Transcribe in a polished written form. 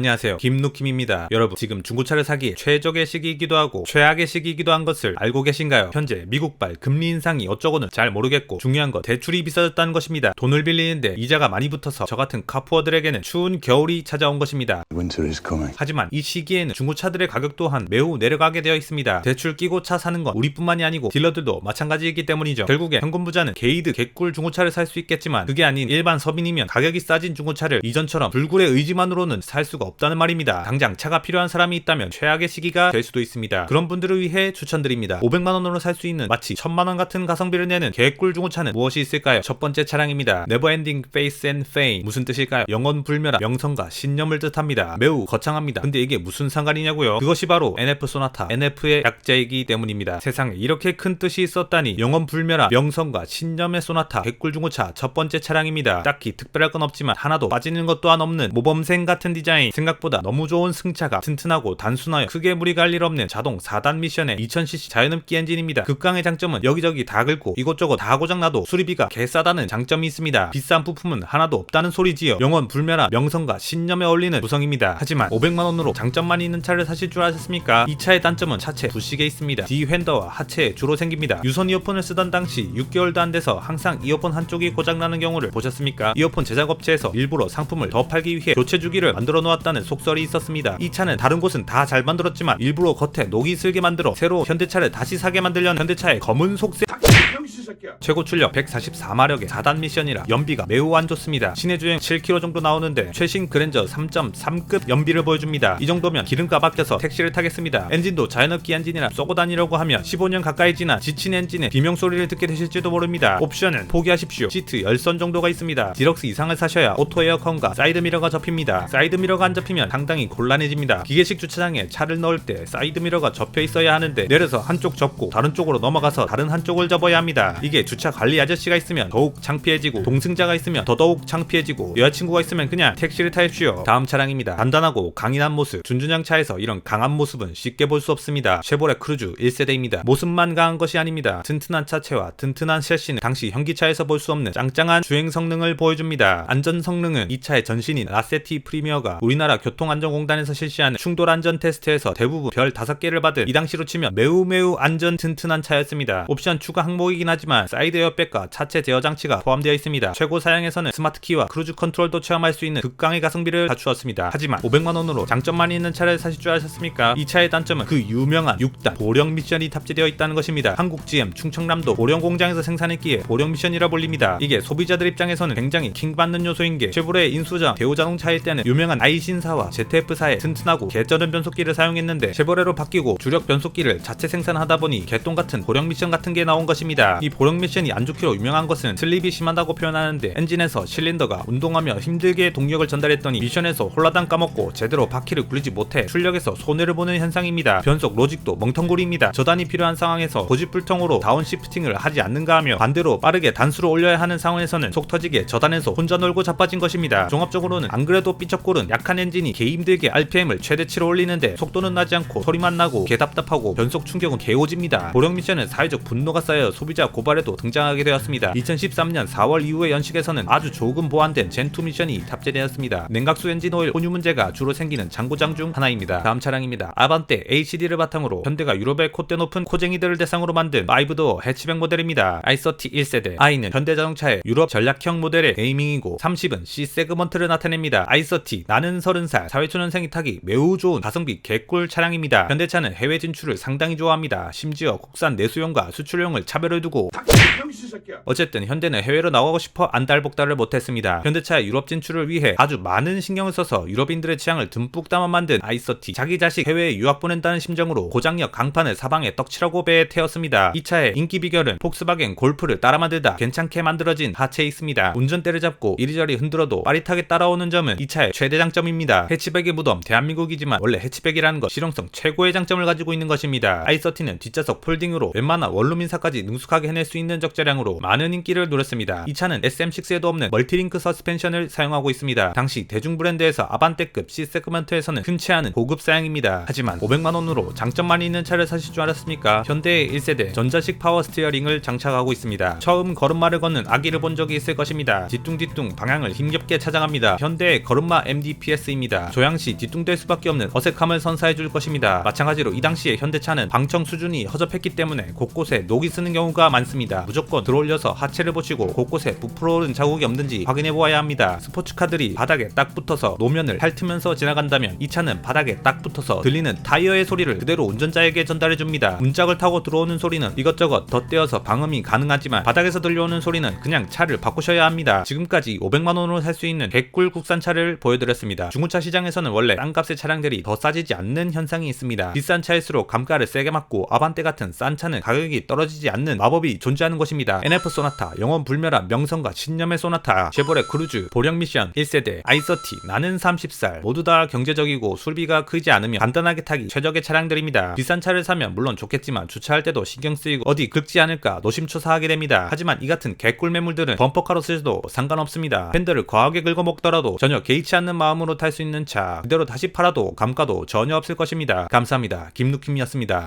안녕하세요, 김누킴입니다. 여러분, 지금 중고차를 사기에 최적의 시기이기도 하고 최악의 시기이기도 한 것을 알고 계신가요? 현재 미국발 금리 인상이 어쩌고는 잘 모르겠고 중요한 건 대출이 비싸졌다는 것입니다. 돈을 빌리는데 이자가 많이 붙어서 저 같은 카푸어들에게는 추운 겨울이 찾아온 것입니다. 하지만 이 시기에는 중고차들의 가격 또한 매우 내려가게 되어 있습니다. 대출 끼고 차 사는 건 우리뿐만이 아니고 딜러들도 마찬가지이기 때문이죠. 결국에 현금 부자는 게이드 개꿀 중고차를 살 수 있겠지만 그게 아닌 일반 서민이면 가격이 싸진 중고차를 이전처럼 불굴의 의지만으로는 살 수가 없다는 말입니다. 당장 차가 필요한 사람이 있다면 최악의 시기가 될 수도 있습니다. 그런 분들을 위해 추천드립니다. 500만원으로 살 수 있는 마치 1000만원 같은 가성비를 내는 개꿀 중고차는 무엇이 있을까요? 첫 번째 차량입니다. Neverending Faith and Fame. 무슨 뜻일까요? 영원 불멸한 명성과 신념을 뜻합니다. 매우 거창합니다. 근데 이게 무슨 상관이냐고요? 그것이 바로 NF 소나타, NF의 약자이기 때문입니다. 세상에 이렇게 큰 뜻이 있었다니. 영원 불멸한 명성과 신념의 소나타, 개꿀 중고차 첫 번째 차량입니다. 딱히 특별할 건 없지만 하나도 빠지는 것 또한 없는 모범생 같은 디자인, 생각보다 너무 좋은 승차가, 튼튼하고 단순하여 크게 무리 갈 일 없는 자동 4단 미션의 2000cc 자연흡기 엔진입니다. 극강의 장점은 여기저기 다 긁고 이곳저곳 다 고장나도 수리비가 개싸다는 장점이 있습니다. 비싼 부품은 하나도 없다는 소리지요. 영원 불멸한 명성과 신념에 어울리는 구성입니다. 하지만 500만원으로 장점만 있는 차를 사실 줄 아셨습니까? 이 차의 단점은 차체 부식에 있습니다. 뒤 휀더와 하체에 주로 생깁니다. 유선 이어폰을 쓰던 당시 6개월도 안 돼서 항상 이어폰 한쪽이 고장나는 경우를 보셨습니까? 이어폰 제작업체에서 일부러 상품을 더 팔기 위해 교체 주기를 만들어 놓았다는 속설이 있었습니다. 이 차는 다른 곳은 다 잘 만들었지만 일부러 겉에 녹이 슬게 만들어 새로 현대차를 다시 사게 만들려는 현대차의 검은 속세. 최고 출력 144마력의 4단 미션이라 연비가 매우 안 좋습니다. 시내 주행 7km 정도 나오는데 최신 그랜저 3.3급 연비를 보여줍니다. 이 정도면 기름값 아껴서 택시를 타겠습니다. 엔진도 자연흡기 엔진이라 쏘고 다니려고 하면 15년 가까이 지난 지친 엔진의 비명소리를 듣게 되실지도 모릅니다. 옵션은 포기하십시오. 시트 열선 정도가 있습니다. 디럭스 이상을 사셔야 오토 에어컨과 사이드미러가 접힙니다. 사이드미러가 안 접히면 상당히 곤란해집니다. 기계식 주차장에 차를 넣을 때 사이드미러가 접혀 있어야 하는데 내려서 한쪽 접고 다른 쪽으로 넘어가서 다른 한쪽을 접어야 합니다. 이게 주차 관리 아저씨가 있으면 더욱 창피해지고 동승자가 있으면 더더욱 창피해지고 여자친구가 있으면 그냥 택시를 타십시오. 다음 차량입니다. 단단하고 강인한 모습. 준준형 차에서 이런 강한 모습은 쉽게 볼 수 없습니다. 쉐보레 크루즈 1세대입니다. 모습만 강한 것이 아닙니다. 튼튼한 차체와 튼튼한 셰시는 당시 현기차에서 볼 수 없는 짱짱한 주행 성능을 보여줍니다. 안전 성능은 이 차의 전신인 라세티 프리미어가 우리나라 교통안전공단에서 실시하는 충돌 안전 테스트에서 대부분 별 5개를 받은 이 당시로 치면 매우 안전 튼튼한 차였습니다. 옵션 추가 항목이긴 하지만 사이드 에어백과 차체 제어 장치가 포함되어 있습니다. 최고 사양에서는 스마트 키와 크루즈 컨트롤도 체험할 수 있는 극강의 가성비를 갖추었습니다. 하지만 500만원으로 장점만 있는 차를 사실 줄 아셨습니까? 이 차의 단점은 그 유명한 6단 보령 미션이 탑재되어 있다는 것입니다. 한국 GM 충청남도 보령 공장에서 생산했기에 보령 미션이라 불립니다. 이게 소비자들 입장에서는 굉장히 킹받는 요소인 게 쉐보레 인수전 대우자동차일 때는 유명한 아이신사와 ZF사의 튼튼하고 개쩌는 변속기를 사용했는데 쉐보레로 바뀌고 주력 변속기를 자체 생산하다 보니 개똥같은 보령 미션 같은 게 나온 것입니다. 이 보령 미션이 안 좋기로 유명한 것은 슬립이 심하다고 표현하는데 엔진에서 실린더가 운동하며 힘들게 동력을 전달했더니 미션에서 홀라당 까먹고 제대로 바퀴를 굴리지 못해 출력에서 손해를 보는 현상입니다. 변속 로직도 멍텅구리입니다. 저단이 필요한 상황에서 고집불통으로 다운시프팅을 하지 않는가 하며 반대로 빠르게 단수를 올려야 하는 상황에서는 속 터지게 저단에서 혼자 놀고 자빠진 것입니다. 종합적으로는 안 그래도 삐쩍고른 약한 엔진이 개 힘들게 RPM을 최대치로 올리는데 속도는 나지 않고 소리만 나고 개 답답하고 변속 충격은 개오집니다. 보령 미션은 사회적 분노가 쌓여 소비자 고발에도 등장하게 되었습니다. 2013년 4월 이후의 연식에서는 아주 조금 보완된 젠2 미션이 탑재되었습니다. 냉각수 엔진 오일 혼유 문제가 주로 생기는 장고장 중 하나입니다. 다음 차량입니다. 아반떼 HD를 바탕으로 현대가 유럽의 콧대 높은 코쟁이들을 대상으로 만든 5도어 해치백 모델입니다. i30 1세대. i는 현대자동차의 유럽 전략형 모델의 네이밍이고 30은 C 세그먼트를 나타냅니다. i30 나는 30살 사회초년생이 타기 매우 좋은 가성비 개꿀 차량입니다. 현대차는 해외 진출을 상당히 좋아합니다. 심지어 국산 내수용과 수출용을 차별을 두고 어쨌든 현대는 해외로 나가고 싶어 안달복달을 못했습니다. 현대차의 유럽 진출을 위해 아주 많은 신경을 써서 유럽인들의 취향을 듬뿍 담아 만든 i30. 자기 자식 해외에 유학 보낸다는 심정으로 고장력 강판을 사방에 떡칠하고 배에 태웠습니다. 이 차의 인기 비결은 폭스바겐 골프를 따라 만들다 괜찮게 만들어진 하체에 있습니다. 운전대를 잡고 이리저리 흔들어도 빠릿하게 따라오는 점은 이 차의 최대 장점입니다. 해치백의 무덤 대한민국이지만 원래 해치백이라는 것 실용성 최고의 장점을 가지고 있는 것입니다. i30는 뒷좌석 폴딩으로 웬만한 원룸 인사까지 능숙하게 해낼 수 있는 최저가격 차량으로 많은 인기를 누렸습니다. 이 차는 SM6에도 없는 멀티링크 서스펜션을 사용하고 있습니다. 당시 대중 브랜드에서 아반떼급 C 세그먼트에서는 흔치 않은 고급 사양입니다. 하지만 500만원으로 장점만 있는 차를 사실 줄 알았습니까? 현대의 1세대 전자식 파워 스티어링을 장착하고 있습니다. 처음 걸음마를 걷는 아기를 본 적이 있을 것입니다. 뒤뚱뒤뚱 방향을 힘겹게 찾아갑니다. 현대의 걸음마 MDPS입니다. 조향시 뒤뚱될 수밖에 없는 어색함을 선사해줄 것입니다. 마찬가지로 이 당시에 현대차는 방청 수준이 허접했기 때문에 곳곳에 녹이 쓰는 경우가 많습니다. 무조건 들어올려서 하체를 보시고 곳곳에 부풀어 오른 자국이 없는지 확인해 보아야 합니다. 스포츠카들이 바닥에 딱 붙어서 노면을 핥으면서 지나간다면 이 차는 바닥에 딱 붙어서 들리는 타이어의 소리를 그대로 운전자에게 전달해줍니다. 문짝을 타고 들어오는 소리는 이것저것 덧대어서 방음이 가능하지만 바닥에서 들려오는 소리는 그냥 차를 바꾸셔야 합니다. 지금까지 500만원으로 살 수 있는 개꿀 국산차를 보여드렸습니다. 중고차 시장에서는 원래 싼값의 차량들이 더 싸지지 않는 현상이 있습니다. 비싼 차일수록 감가를 세게 맞고 아반떼 같은 싼 차는 가격이 떨어지지 않는 마법이 존재하는 것입니다. NF 소나타, 영원 불멸한 명성과 신념의 소나타, 쉐보레 크루즈, 보령 미션, 1세대, i30, 나는 30살 모두 다 경제적이고 수리비가 크지 않으며 간단하게 타기 최적의 차량들입니다. 비싼 차를 사면 물론 좋겠지만 주차할 때도 신경 쓰이고 어디 긁지 않을까 노심초사하게 됩니다. 하지만 이 같은 개꿀 매물들은 범퍼카로 쓰셔도 상관없습니다. 팬들을 과하게 긁어먹더라도 전혀 개의치 않는 마음으로 탈 수 있는 차, 그대로 다시 팔아도 감가도 전혀 없을 것입니다. 감사합니다. 김루킴이었습니다.